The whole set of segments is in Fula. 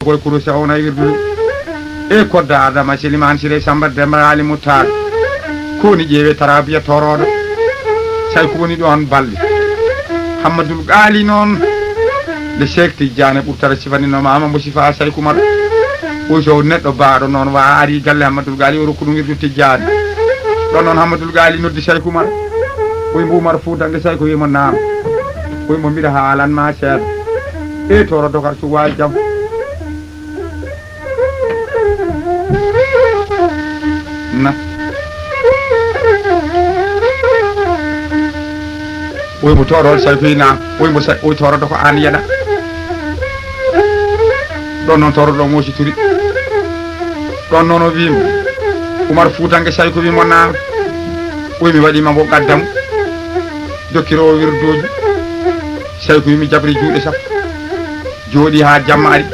koy kuru sa ona wirdu e kodda adama seliman sire samba demba ali mutar ko ni jewe tarabiya torodo say ko woni don balli hamadul gali non le sekti jane burtara sifani no mama mo sifa say ko mar o so neddo baado non wa ari galle hamadul gali o rokku wirdu tijjani don non hamadul gali noddi say ko mar o mbu mar fu dange say ko yimo naam o mo mbiɗa haalan ma seeɗa e toro dokar su wawi jam na oy mo torol say fina oy mo say oy toro doko an yeda don non toro do mo ci turi don non o wim Umar Fuutanke say ko wi mo na oy mi wadi ma bo gaddam dokkiro wirdoji say ko mi jabri juude sap jodi ha jammaari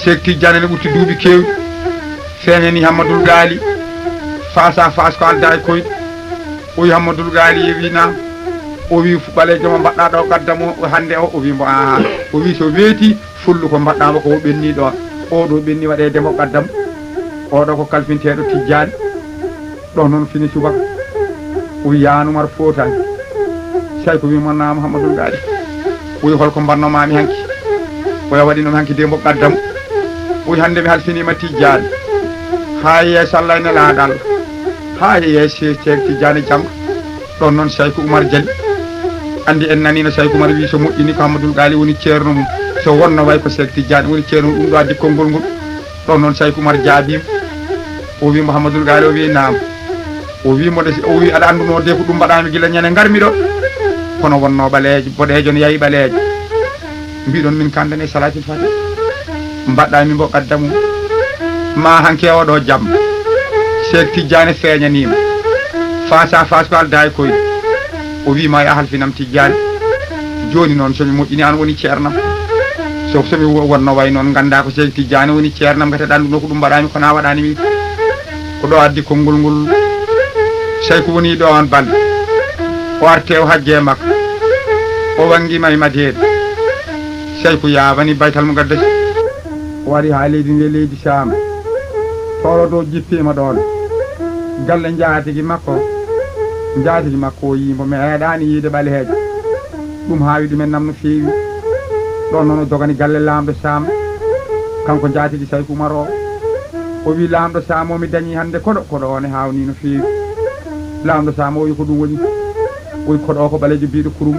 sekti janene butti duubi kewi feñani Hamadul Gali face à face ko alda koy o Hamadul Gali wina o wi balejo mo badda do gaddamo hande o wi mo o wi so weeti fullu ko badda ko benni do o do benni wade demo gaddam o do ko kalfinteedo tijjani do non fini subak o yaanu mar fotan say ko wi mo na Hamadul Gali o hol ko banno mami hanki o wadi non hanki demo gaddam o hande mi halfinima tijjani haye sallayna la dal haye cheikh tijjani jam don non say ko Umar Jali andi en nani no say ko Umar wi so moƴƴini ko Hamadul Gali woni ceerno mum so wonno way ko cheikh tijjani woni ceerno dum do addi kongol ngol don non say ko Umar jaabim o wi Hamadul Gali o wi naam o wi mo de o wi ada anduno de ko dum badami gila nyane ngarmi do kono wonno baleejo bodejo no yayi baleejo mbiɗon min kandane salatul fati mbaɗɗa mi mbo qaddamu ma hanke oɗo jam cheikh tijjani feeñanima face à face ko alda e koyɗe o wima ya halfinam tijjani joni noon somi moƴƴini an woni ceernam somi wonno way noon ganda ko cheikh tijjani woni ceernam gata anduno ko ɗum mbaɗami kona waɗani mi ko ɗo addi konngol ngol say ko woni ɗo on balɗe o arte o hajje makko o wangima e madeede say ko yaabani baytal mo gaddasi o wari ha leydi ndi leydi Saama toro do jippima ɗon galle jaatigi makko o yimbo meeɗani yiide ɓaleejo ɗum haawi ɗumen nam no feewi ɗon noon o dogani galle lamɗo Saama kanko jaatigi say ko Umar o wi lamɗo Saama o mi dañi hande koɗo one hawni no feewi lamɗo Saama o wi ko ɗum woni oy koɗo ko ɓaleejo biiɗo kurum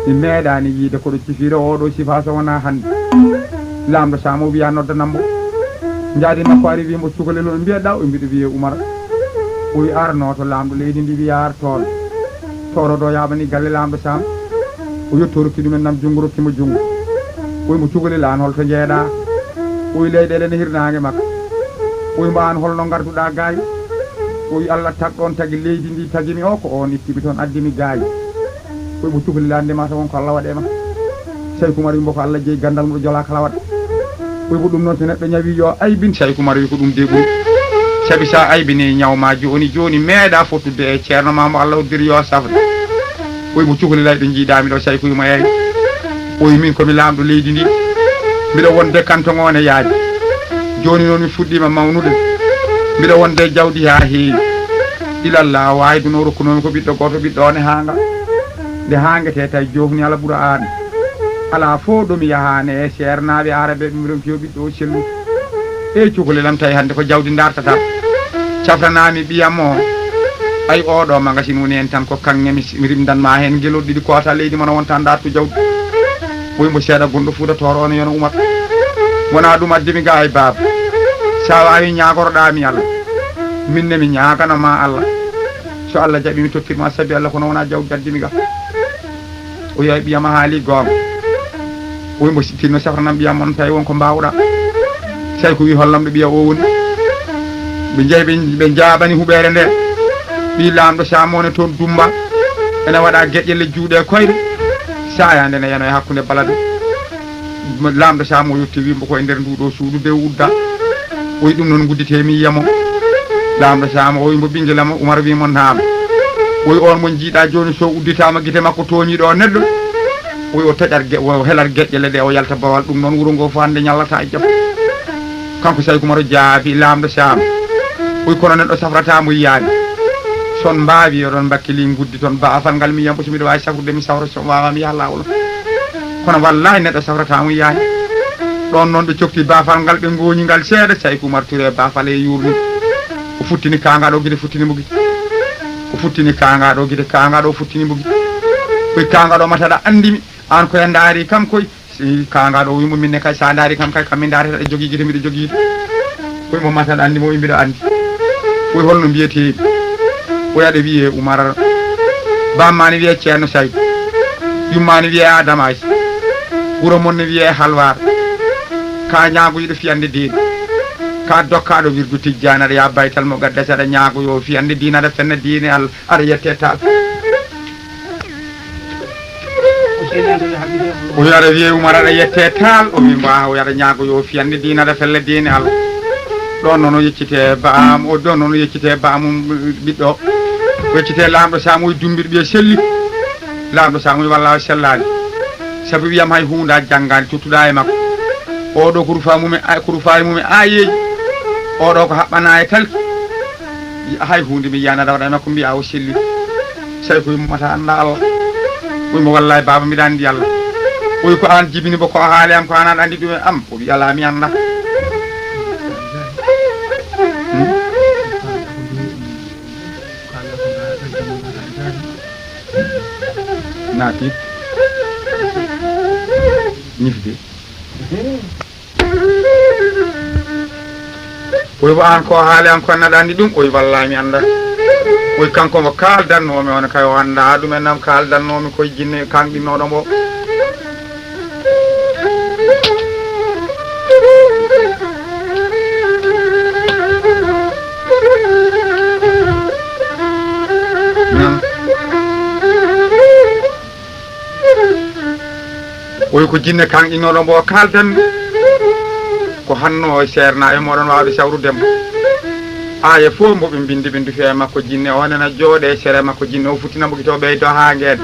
mi meeɗani yiide koɗo cifira oɗo sifa so wona hande lamɗo Saama o wiya noddanammo jaadi makko ari wimo cukalel o mbiyeɗa o mbiɗo wiye Umar o wi arno to lamɗo leydi ndi wiya ar toon toro do yaɓani galle lamɗo Saama o yetto rokki ɗumen nam jungo rokkimo jungo o wi mo cukalel an holto jeeɗa o wi leyɗele ne hirnangue makko o wi mbo an holno garduɗa gaayi o wi Allah tagɗon tagui leydi ndi tagimi o ko on ittimi toon addimi gaayi o wi mo cukalel an ndema so wonko Allah waɗema say ko Umar wi mbo ko Allah jeeyi gandal mo jola kala waɗa o wi mo ɗum noon so neɗɗo ñawi yo aybin say ko Umar wi ko ɗum de ɓuuri saabi sa aybini ñawma joni meeɗa fottude e ceerno ma mo Allah oddiri yo safde o wi mo cukalel ay ɗo jiiɗami ɗo say ko wimo eyi o wi min komi lamɗo leydi ndi mbiɗa wonde canton o ne yaadi joni noon mi fuɗɗima mawnude mbiɗa wonde jawdi ha heewi ilallah wayduno rokkunomi ko ɓiɗɗo goto ɓiɗɗo one hanga nde hangete tawi jofni ala ɓuura an ala fo ɗomi yahane e ceernaɓe arabe ɗum ɗon fiyo ɓiɗɗo o sellu e cukolelam tawi hande ko jawdi dartata cafranami ɓiyam o ay oɗo magasin woni hen tan ko kanŋe mi rimdanma hen guelol ɗiɗi kota leydi mono wonta dartu jawdi ɓoymo seeɗa gonɗo Fuuta Tooro ono yono Umar wona ɗum addimi ga e baba sa wawi ñagoroɗami Allah minne mi ñaganoma Allah so Allah jaaɓi mi tokkirma saabi Allah kono wona jawdi addimi ga o yahi ɓiyama haali gonga o wi mbo tinno safranam ɓiyam on tawi wonko mbawɗa say ko wi hollamɗo ɓiya o woni ɓe jeeyi ɓe jaabani huɓere nde ɓi lamɗo Saama one toon dumba ene waɗa gueƴƴelle juuɗe koyɗe sayande ne yano e hakkude balade lamɗo Saama o yetti wimbo koye nder nduɗo suudu de udda o wi ɗum noon guddite mi yiyamo lamɗo Saama o wi mbo ɓinguelama Umar wimo naam o wi on mo jiiɗa joni so udditama guite makko toñiɗo neɗɗo o taƴat o helat geƴƴele ɗe o yalta bawal ɗum noon wuro ngo fo hannde ñallata e jaam kanko Saykou Oumar jaabi lamɗo Sam kono neɗɗo safratamo yiyaade son mbaawi oɗon bakkili guddi toon baafal ngal mi yiyam so miɗo wawi safrude mi sawra so wawami yaha lawol kono wallahi neɗɗo safratamo yiyaade ɗon noon ɓe cofti baafal ngal ɓe gooñi ngal seeɗa Saykou Oumar Touré baafal e yurni o futtini kangaɗo guide futtini mo guite o futtini kangaɗo guide kangaɗo futtini mo guite koye kangaɗo mataɗa andimi an koye daari kam koye kangaɗo wimo minne kay sa daari kam kay kammi dareta ɗe jogui guide mbiɗo jogui koye mo mataɗa andi mo mbiɗo andi koye holno mbiyete o yaɗa wiye Oumar bammani wiye ceerno Saykou yummani wiye Adama Aïssa wuro mon ne wiye Halwar ka ñaagoyiɗo fiyande diine ka dokkaɗo wirdu Tijjani aɗa ya baytal mo gaddasi aɗa ñaagoyo fiyande diine aɗa fenna diine Allah aɗa yette tal o yaɗa wiye Oumar aɗa yette tal o wi mba o yaɗa ñaagoyo fiyande diine aɗa fella diine Allah ɗon noon o yeccite baam o ɗon noon o yeccite baamum ɓiɗɗo o yeccite lamɗo Sam o dumbir ɓiye selli lamɗo Sam o walla o sellani saabu wiyam hay hunde a janggani tuttuɗa e makko oɗo kurufari mum e ayeji oɗo ko haɓɓana e talki hay hunde mi yiyani aɗa waɗa e makko mbiya o selli Saykou wi mata anda Allah wimo wallahi baba mbiɗa andi Allah oyi ko an jibini bo ko haali am ko an aɗa andi ɗum e am o wi ala mi anda naati ñifde oyi bo an ko haali an ko an aɗa andi ɗum oyi wallahi mi anda oyi kanko mo kaldannomi on kay o anda ɗumen nam kaldannomi koye jinne kanɗinnoɗo mbo oyi ko jinne kanɗinnoɗo mbo kaldanmi ko hanno e serna e moɗon wawde sawrudemo aya fof mboɓe bindi ɓe dufi e makko jinne o nena jooɗe e sere makko jinne o futtinamo guito ɓeydo ha gueɗe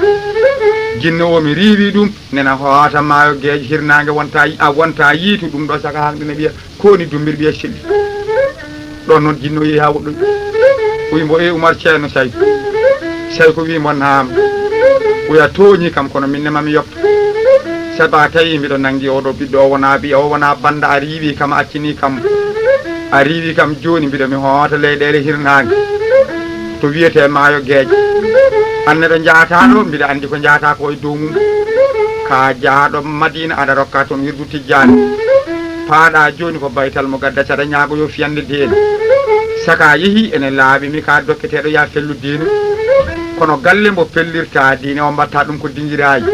jinne o mi riiwi ɗum nena hoota maayo gueeƴo hirnage wonta yiitu ɗum ɗo saka hanɗene ɓiya koni dumbir ɓiya selli ɗon noon jinne o yeehi ha woɗɗoy o wimbo e Oumar ceerno Saykou wi mon naam oya tooñi kam kono minne mami yoppa sabu a tawi mbiɗo nangi oɗo ɓiɗɗo o wona ɓiya o wona banda a riiwi kam accini kam a riiwi kam joni mbiɗo mi hoota leyɗele hirnage to wiyete maayo gueeƴo anneɗo jaata ɗo mbiɗa andi ko jaata ko e dow mum ka jaaɗo Madina aɗa rokka toon wirdu Tijjani paaɗa joni ko baytal mo gaddasi aɗa ñaagoyo fiyande diine saka yeehi ene laaɓi mi ka dokketeɗo ya fellu diine kono galle mbo pellirta diine o mbatta ɗum ko dinguiraji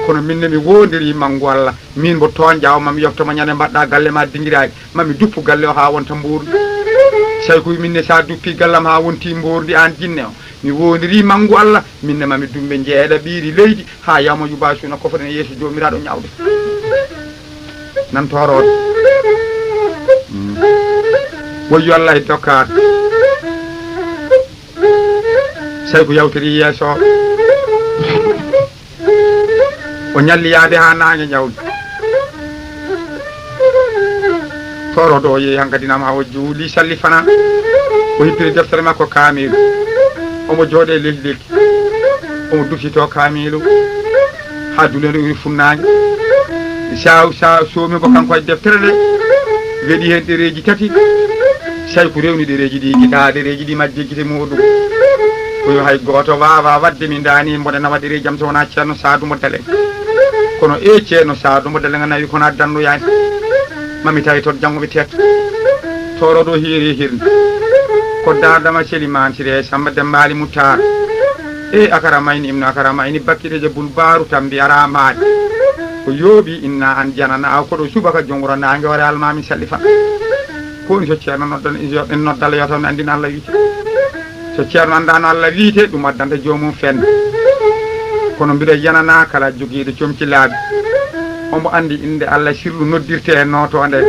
kono minne mi wondiri manggu Allah min mbo toon jaw mami yoftoma ñande mbaɗɗa galle ma dinguiraji mami duppu galle o ha wonta mbordi Saykou minne sa duppi gallam ha wonti mbordi an jinne o mi wondiri manggu Allah minne mami dumbe jeeɗa ɓiiri leydi ha yawma yubasuna kofoɗen yeeso jomiraɗo ñawde nan torode woyyo Allah e dokkaɗo Saykou yawtiri yeeso o ñalli yaade ha nangue ñawde toroɗo o yeehi hankkadinam ha o juuli salli fana o hippiri deftere makko kaamilu omo jooɗe lelli omo dufito kaamilu ha dulede uri funnague sa soomi bo kanko e deftere nde weɗi hen ɗereji tati Saykou rewni ɗereji ɗi guita ɗereji ɗi majji guite muɗum oyo hay goto wawa wadde mi dani mboɗe nawa ɗereji jam so wona ceerno Sadou mo Dele kono e ceerno Sadou mo Dele nawi kono addannoyani mami tawi toon janggo mi tetta toroɗo hiiri hirde ko dadama Selimane Siré Samba Dembali Moutar e akara mayni imno akara mayni bakkiɗeje Boulbaru tambi ara maaɗi ko yooɓi inna an janana aw koɗo subaka jongoro nangue ware almami salli fa koni so ceerno noddan en noddala yo taw mi andina Allah wiite so ceerno andano Allah wiite ɗum addanta jomum fende kono mbiɗo yanana kala joguiɗo comci laaɓi omo andi inde Allah sirlu noddirte e notode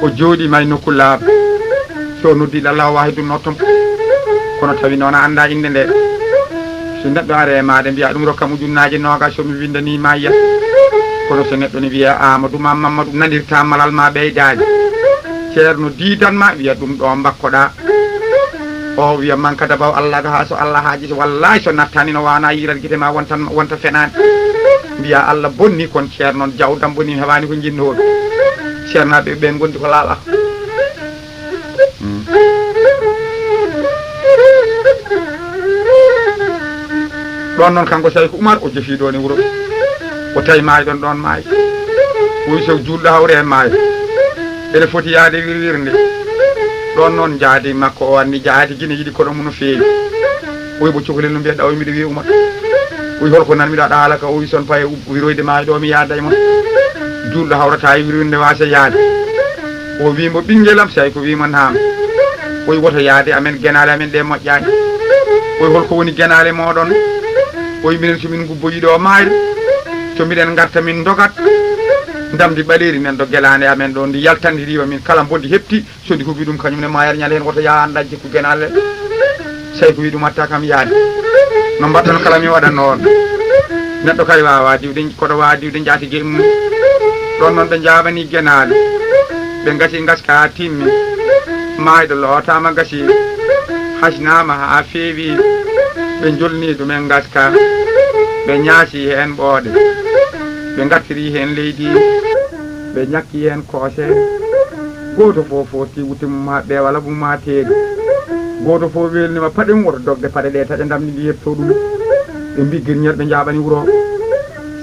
o jooɗima e nokku laaɓa so noddiɗo Allah o wawi ɗum nottom kono tawi noon a anda inde nde so neɗɗo are maɗa mbiya ɗum rokkam ujunnaje noga somi windani ma yiya kono so neɗɗo ne wiya Amadou ma Mamadou nadirta malal ma ɓeydade ceerno didanma wiya ɗum ɗo bakkoɗa o wiya man kada baw Allah ga ha so Allah haaji wallahi so nattani no wana yirat guite ma wonta fenani mbiya Allah bonni kon ceerno jawdam bonni heɓani ko jinnoɗo ceernaɓe ɓe gondi ko laaɓa ɗon noon kanko Saykou Oumar o jeefi ɗon e wuuro o tawi maayi ɗon ɗon maayi woyi so julɗo hawre e maayo ene foti yaade wirwirnde ɗon noon jaadi makko o anni jaadi guine yiɗi koɗo mum no feewi oyi bo cukalel no mbiyeɗa o mbiɗa wiya Oumar oyi holko nan mbiɗa ɗaala ka o wi son paye wiroyde maayo ɗo mi yaada e mon julɗo hawrata e wirwirnde wasa yaade o wimo ɓinguelam Saykou wimo naam oyi woto yaade amen guenale amen ɗe moƴƴani oyi holko woni guenale moɗon oyi minen somin gubboyiɗo maayɗo so mbiɗen garta min dogat ndamdi ɓaleri men do guelane amen ɗo ndi yaltandirima min kala bondi hepti sodi hubi ɗum kañum ne mayar ñande hen woto yaha dañje ko guenale Saykou wi ɗum watta kam yaade no mbaɗɗon kala mi waɗa noon neɗɗo kadi wawa diwde koɗo wawa diwde jaatige mum ɗon noon ɓe jabani guenale ɓe gasi gaska ha timmi mayɗo lootama gasi hasnama ha feewi ɓe jolni ɗumen gaska ɓe ñaasi hen ɓooɗe ɓe gattiri hen leydi ɓe ñakki hen koose goto fof foti wutte mum ha ɓeewala mum ha teeɗi goto fof welnima paɗe mum woto dogde paɗe ɗe taƴa damni ndi yetto ɗum ɓe mbiggirñet ɓe jaɓani wuuro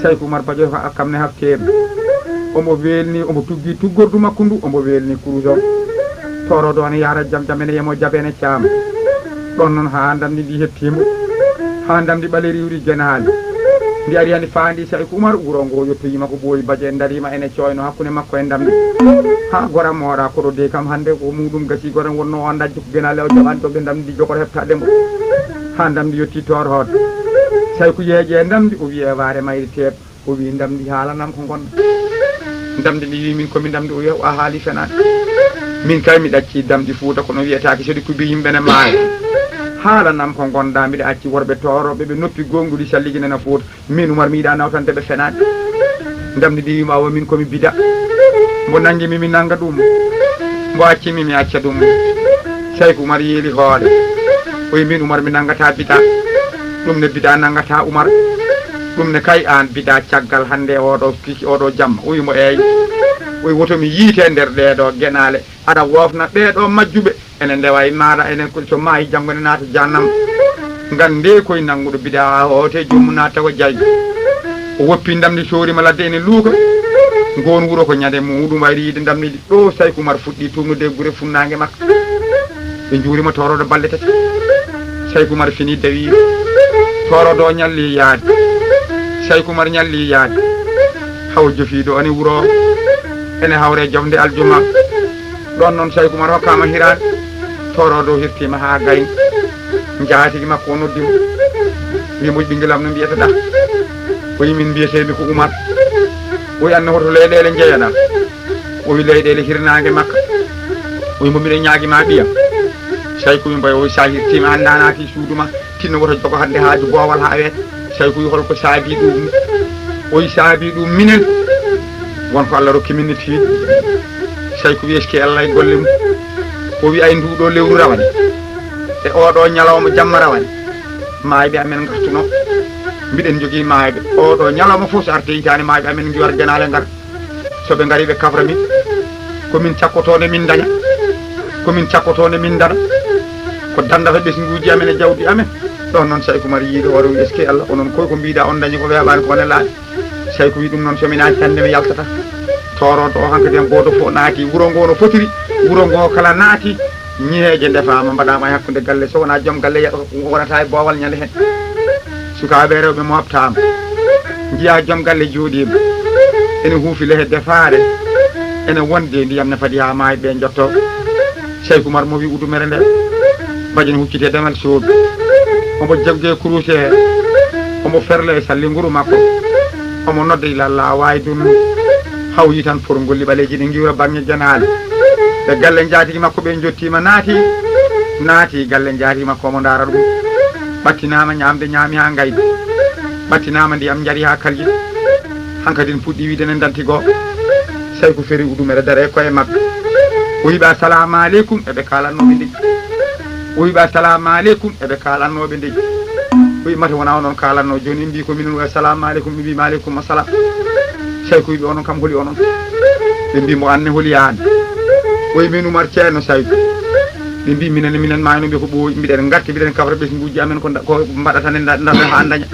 Saykou Oumar Badio ko akkam ne hafteeɗo omo welni omo tuggi tuggordu makko ndu omo welni kuruso torodo ne yara jam jam ene yemo jaɓene caama ɗon noon ha damni ndi hettimo ha damdi ɓaleri wuri guenali ndi ari hani faandi Saykou Oumar wuuro ngo yettoyima ko ɓooyi Badio darima ene coyno hakkude makko e damdi ha goram moɗa koɗo de kam hande ko muɗum gasi goram wonno o dajji ko guenali o jaɓani to ɓe damdi jogoto heftademo ha damdi yetti torhode Saykou yeeƴe e damdi o wi e waare mayri teeb o wi damdi haalanam ko gonɗa damdi ndi wi min komi damdi o wiya a haali fenani min kay mi ɗacci damdi Fouta kono wiyetake sodi kubi yimɓe ne maayo haalanam ko gonɗa mbiɗa acci worɓe toroɓe ɓe noppi gonguɗi salliginena Fouta min Oumar mi yiɗa nawtande ɓe fenani damdi ndi wima o min komi bida mbo nanguimi mi nanga ɗum mbo accimi mi acca ɗum Saykou Oumar yeeli hoore o wi min Oumar mi nangata bida ɗum ne bida nangata Oumar ɗum ne kay an bida caggal hande oɗo kiki oɗo jamma o wimo eyi oyi woto mi yiite nder ɗeɗo guenale aɗa wofna ɓeɗo majjuɓe ene ndewa e maɗa enen so maayi janggo ne naata jannam gande koye nannguɗo bida ote jomum naata tawa jayi o woppi damdi soorima ladde ene luuka gon wuuro ko ñande muɗum wayri yiide damnidi ɗo Saykou Oumar fuɗɗi tumnude guure funnague makko ɓe juurima toroɗo balɗe tati Saykou Oumar fini dawi toroɗo ñalli yaade Saykou Oumar ñalli yaade haw jofiiɗo ani wuuro ene hawre jofde aljuma ɗon noon Saykou Oumar hokkama hirade toroɗo hirtima ha gayni jaatigi makko o noddimo wimo ɓinguelam no mbiyataɗa o wi min mbiyetemi ko Oumar o wi anne hoto leyɗele jeeyaɗa o wi leyɗele hirnage makka o wi mo mbiɗa ñaaguima ɓiyam Saykou wi mboy o wi sa hirtima andanaki suuduma tinno woto jogo hande haaju boowal ha weeta Saykou wi holko saabi ɗum o wi saabi ɗum minen wonko Allah rokki min tiiɗi Saykou wi eski Allah e golle mum o wi ay nduɗo lewru rawani e oɗo ñalawma jamma rawani mayɓe amen gartuno mbiɗen jogui mayɓe oɗo ñalawma fof so arte hitani mayɓe amen giwar guenale ngar soɓe gari ɓe kafra min komin cakkotone min daña komin cakkotone min dara ko dandata ɓesguji amen e jawdi amen ɗon noon Saykou Oumar yiiɗo waro wi eski Allah onon koy ko mbiɗa on dañi ko weeɓani kone laaɓi Saykou wi ɗum noon somi naati hande mi yaltata toroɗo o hankkadi en goto fof naati wuuro ngo no fotiri wuuro ngo kala naati ñeeje ndefama mbaɗama e hakkude galle so wona joom galle wonata e boowal ñande hen sukaɓe rewɓe moftama jiiya joom galle jooɗima ene huufi lehe defaare ene wonde ndiyam ne faadi ha maayi ɓe jotto Saykou Oumar mo wi udumere nde Badio huccite demal soodu omo jagge kuruse omo ferle e sallinguru makko omo nodda ilallah wawi dun haw yi tan for golli ɓaleji ɗi giwra bange janale ɓe galle jaatigi makko ɓe jottima naati galle jaatigi makko omo daara ɗum ɓattinama ñamde ñaami ha gaydi ɓattinama ndiyam jari ha kalji hankadin puɗɗi widene dantigo sey ko feri udumere dare koye mabɓe o wiɓe assalamu aleykum eɓe kalannoɓe ndej o wiɓe assalamu aleykum eɓe kalannoɓe ndej o wi mata wona onon kalanno joni mbi ko minen wi assalamu aleykum ɓe mbima aleykum assalam sey ko wiɓe onon kam holi onon ɓe mbimo anne holiyani o wi min Oumar Ceerno Saydou ɓe mbi minen mayno ɓe ko ɓooyi mbiɗen garti mbiɗen kabra ɓesguji amen ko mbaɗatane darde ha daña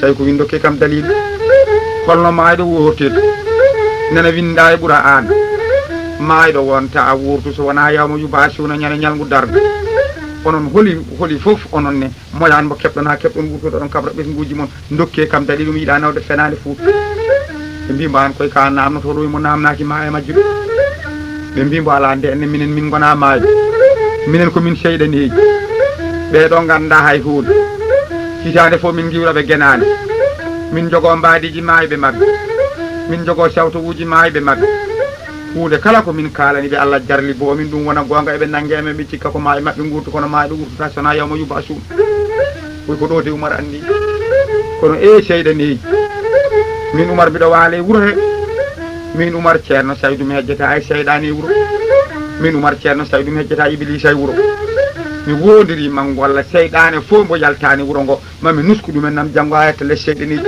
sey ko windokke kam dalil holno mayɗo wortede nana winda e ɓuura an mayɗo wonta a wurtu so wona yawma yubasuna ñane ñalngu darde onon holi foof onon ne moyan mo keɓɗon ha keɓɗon wurtude ɗon kabra ɓesguji moon dokke kam dalil ɗum yiiɗa nawde fenade Fouta ɓe mbimo an koye ka namnoto ɗo mo namnaki ma e majjuɗo ɓe mbimo ala nde enne minen min gona maayo minen komin seyɗaneji ɓeɗo ganda hay hunde hitande fof min giwraɓe guenane min jogo mbadiji mayɓe mabɓe min jogo sawtowuji mayɓe mabɓe hunde kala ko min kalani ɓe Allah jarli bo min ɗum wona gonga eɓe nangue men ɓe cikka ko maayo mabɓe gurtu kono maayo ɗo wurtuta sona yawma yuba suum koy ko ɗo de Oumar andi kono seyɗaneji min Oumar mbiɗo waale wuuro he min Oumar Ceerno Saydou mi hejjata e seyɗani e wuuro min Oumar Ceerno Saydou mi hejjata Iblisa e wuuro mi wondiri mango walla seyɗane fof mbo yaltani wuuro ngo mami nusku ɗumen nam janggo ha yetta less seyɗaniji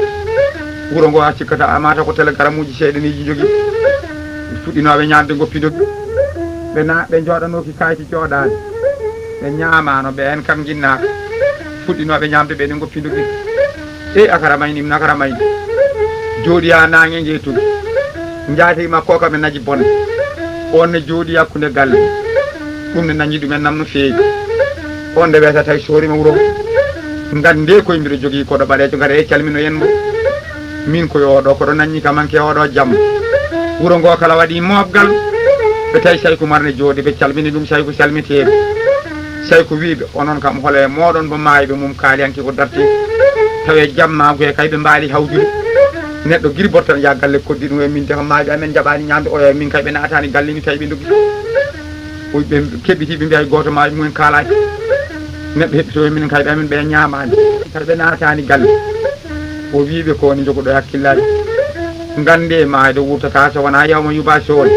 wuuro ngo a cikkata amata ko télégramme uji seyɗaniji jogui fuɗɗinoɓe ñamde goppidoɓe ɓe jooɗanoki kayti jooɗani ɓe ñamano ɓe en kam jinnaka fuɗɗinoɓe ñamde ɓe ɗe goppidoɓe akara mayni min akara mayni jooɗi ha nangue ngue tun jaati makko kam e naji bonde on ne jooɗi hakkude galle ɗum ne nañi ɗumen nam no feewi on nde wiyata tawi sorima wuuro gande koye mbiɗo jogui koɗo ɓaɗejo gaare e calmino yenmo min koye oɗo koɗo nañi kamanke oɗo jamma wuuro ngo kala waɗi mofgal ɓe tawi Saykou Oumar ne jooɗi ɓe calmini ɗum Saykou salmiteɓe Saykou wiɓe onon kam hoole moɗon mo mayiɓe mum kaaliyanke ko darti tawe jammago e kay ɓe mbaali hawjude neɗɗo guiri bortan ya galle koddi ɗum e min de ko maaɓe amen jaɓani ñamde oyo min kay ɓe natani galle ni tawi ɓe dogi ɓe keɓɓiti ɓe mbiya goto maaɓe mumen kaalaki neɗɗo heɓɓito e minen kay ɓe amen ɓe ñamani kadi ɓe natani galle o wiɓe ko woni jogoɗo hakkillaji gande mayɗo wurtata so wona yawma yuba soon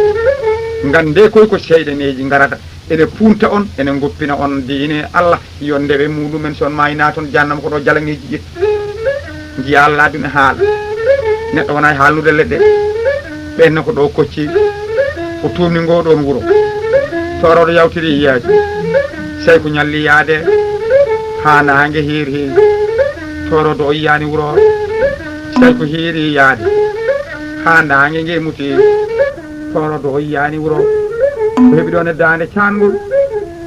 gande koy ko seyɗaneji garata ene punta on ene goppina on diine Allah yo ndeɓe muɗumen son mayna toon jannama ko ɗo jalaŋeji ƴetti jiya Allah ɗum e haala neɗɗo wona e haalnude leɗɗe ɓenne ko ɗo kocci o tumni ngo ɗon wuuro toroɗo yawtiri yiyaji Saykou ñalli yaade ha nangue hiiri torodo o yiyani wuuro Saykou hiiri yaade ha nangue ngue muti torodo o yiyani wuuro o heeɓi ɗon e dande cangol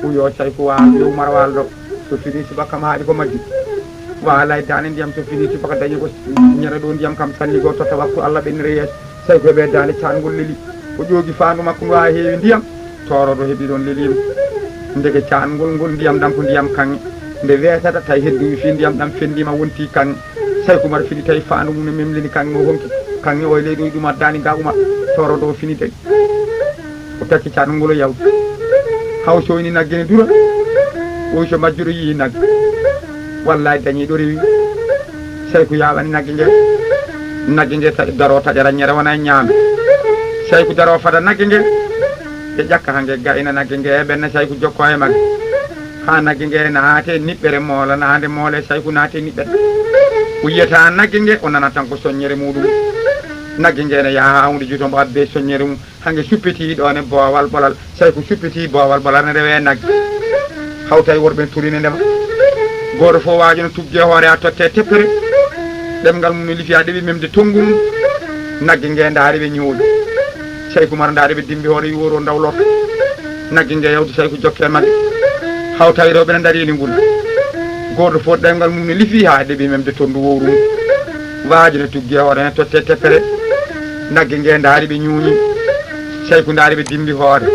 uyo Saykou waalo yo Oumar walɗo so fini subakam haaɗi ko majji wala e dande ndiyam so fini subaka dañi ko ñere ɗo ndiyam kam salli go totta waktu Allah ɓennire yeeso Saykou heeɓe dande cangol leli o ƴoogi fandu makko ngo ha heewi ndiyam torodo heeɓi ɗon lelima ndege cangol ngol ndiyam ɗam ko ndiyam kanŋe nde weetata tawi heddi fi ndiyam ɗam fendima wonti kanŋe Saykou Oumar fini tawi fandu mum ne memlini kanŋe o honki kanŋe o e leydi o ɗuma dani ga Oumar torodo o fini dañi o takki cangol ngol o yawti haw soyni nagge ne dura o so majjuɗo yii nagge wallahi dañi ɗo rewi Saykou yaɓani nagge nge daro taƴara ñere wona e ñaame Saykou daro fada nagge nge ɓe ƴakka ha nge gayna nagge nge e ɓenne Saykou jokko e magge ha nagge nge naate niɓɓere moola nande moole Saykou naate niɓɓere o yiyata nagge nge o nana tan ko soññere muɗum nagge nge ne yaha hawde jutombo abbe soññere mum hange suppiti ɗon e boowal ɓolal Saykou suppiti boowal ɓolal ne rewe nagge haw tawi worɓe turine ndema goto fof waji no tugge hoore ha totte teppere ɗemgal mum no lifiya ɗeɓi memde tonggu mum nagge nge daari ɓe ñooɗi Saykou Oumar daari ɓe dimbi hoore yuuro dawlorto nagge nge yawti Saykou jokke magge haw tawi rewɓe ne darini ngol goto fof ɗemgal mum no lifi ha ɗeɓi memde tondu wowru mum waji no tugge hoore hen totte teppere nagge nge daari ɓe ñuuñi Saykou daari ɓe dimbi hoore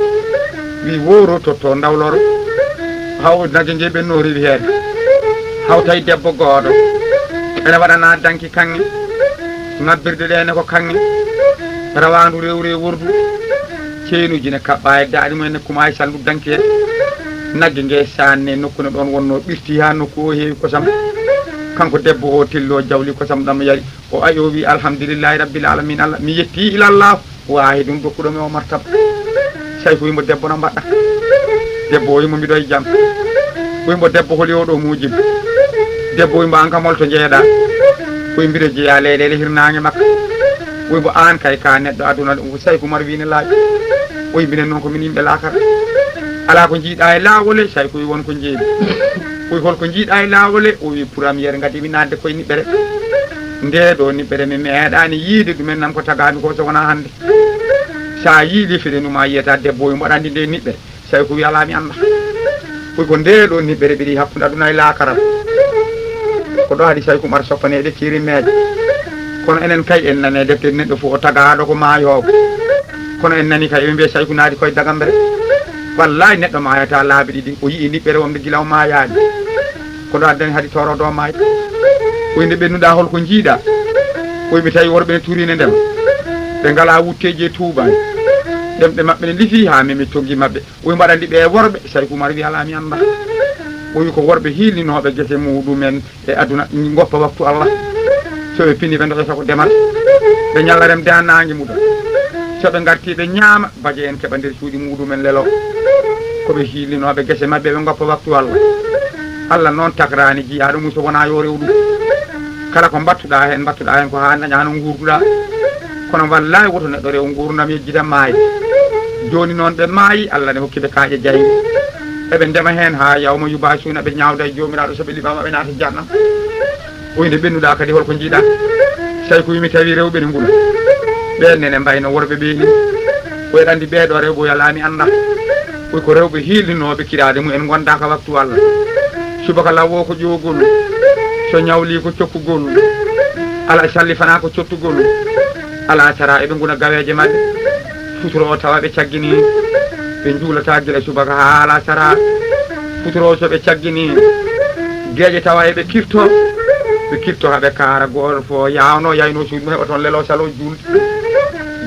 wi wowro totto dawloro haw nagge nge ɓennoriɓe hen haw tawi debbo gooɗo ene waɗana danki kanŋe ngabbirde ɗe ne ko kanŋe rawandu rewre wordu ceenuji ne kaɓɓa e daɗi mumen ne kuma e saldu danki hen nagge nge sanne nokku no ɗon wonno ɓirti ha nokku o heewi kosam kanko debbo o tillo jawli kosam ɗam yari o ayo wi alhamdulillahi rabbil alamin Allah mi yetti ilallah wahi ɗum dokkuɗomi o martaba say ko wimo debbo no mbaɗɗa debbo o wimo mbiɗo e jaam wimo debbo holi oɗo mujiba debbo wimo an kam holto jeeɗa koye mbiɗo jeeya leyɗele hirnage makka wimo an kay ka neɗɗo aduna ɗum say ko mar wine laaƴi oyi minen noon ko min yimɓe laakara ala ko jiiɗa e laawole say ko wi won ko jeeyi koye holko jiiɗa e laawole o wi premiére gadi mi nadde koye niɓɓere nde ɗo niɓɓere mi meeɗani yiide ɗumen nam ko tagami ko so wona hannde sa yiili fiɗenuma yiyata debbo wi mbaɗandi nde niɓɓere say ko wi ala mi anda koye ko nde ɗo niɓɓere ɓiɗi hakkude aduna e laakara ko ɗo haɗi say ko mbar soppaneɗe kirimeje kono enen kay en nane deftere neɗɗo fof o tagaɗo ko maayowo kono en nani kay ɓe mbiya say ko naadi koye dagambere wallahi neɗɗo mayata laabi ɗiɗi o yii niɓɓere wonde gila o maayani ko ɗo addani haɗi torodo maay koyde ɓennuɗa holko jiiɗa koymi tawi worɓe ne turine ndema ɓe ngala wutteji e tuubani ɗemɗe mabɓe ne lifi ha mimi toggi mabɓe oyi mbaɗandi ɓe worɓe say ko mari wi ala mi anda o wi ko worɓe hiilinoɓe guese muɗumen e aduna goppa waktu Allah soɓe pini ɓe doɓeta ko demal ɓe ñalla rem dannague muɗum soɓe garti ɓe ñaama baje en keɓa nder cuuɗi muɗumen lelo koɓe hiilinoɓe guese mabɓe ɓe goppa waktu Allah Allah noon tagrani jiyaɗo mum so wona yo rew ɗum kala ko battuɗa hen ko ha daña no gurduɗa kono wallahi woto neɗɗo rew gurdam yejjita maayi joni noon ɓe maayi Allah ne hokkiɓe kaaƴe jayri eɓe ndema hen ha yawma yubasuna ɓe ñawda e jomiraɗo soɓe liɓama ɓe naata jannam oyde ɓennuɗa kadi holko jiiɗa say ko wimi tawi rewɓe ne ngula ɓenne ne mbayno worɓe ɓeeni oyeɗa andi ɓeeɗo rewɓe yalami anda oy ko rewɓe hiilinoɓe kirade mum en gonda ka waktu Allah subaka lawo ko ƴogol so ñawli ko cokkugol ala sallifana ko cottugol ala sara eɓe guna gaweje mabɓe futuro o tawa ɓe caggini ɓe juulata guila subaka ha ala sara futuro o soɓe caggini gueƴe tawa eɓe kirto haɓe kaara goto fo yawno yayno suudu heɓa toon lelo salo julde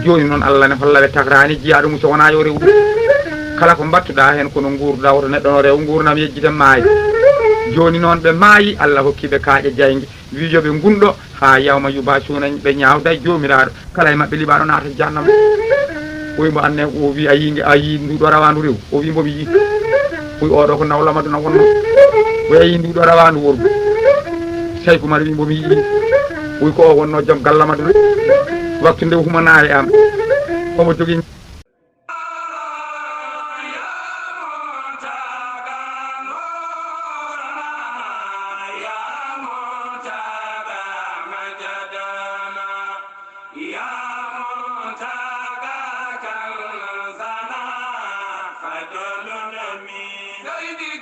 joni noon Allah ne hollaɓe tagrani jiyaɗo mum so wona yo rew ɗum kala ko battuɗa hen kono gurduɗa woto neɗɗo no rew gurnam yejjita maayi joni noon ɓe maayi Allah hokkiɓe kaaƴe jaygue wijoɓe gunɗo ha yawma yubasuna ɓe ñawda e jomiraɗo kala e mabɓe liɓaɗo naata jannam oymo anne o wi a yi nduɗo rawandu rew o wi mbomi yi oy oɗo ko nawlamadu no wonno o yi nduɗo rawandu worgu say ko mari wi mbomi yi oy ko o wonno joom gallamadu waktu nde humana e am omo jogui Lady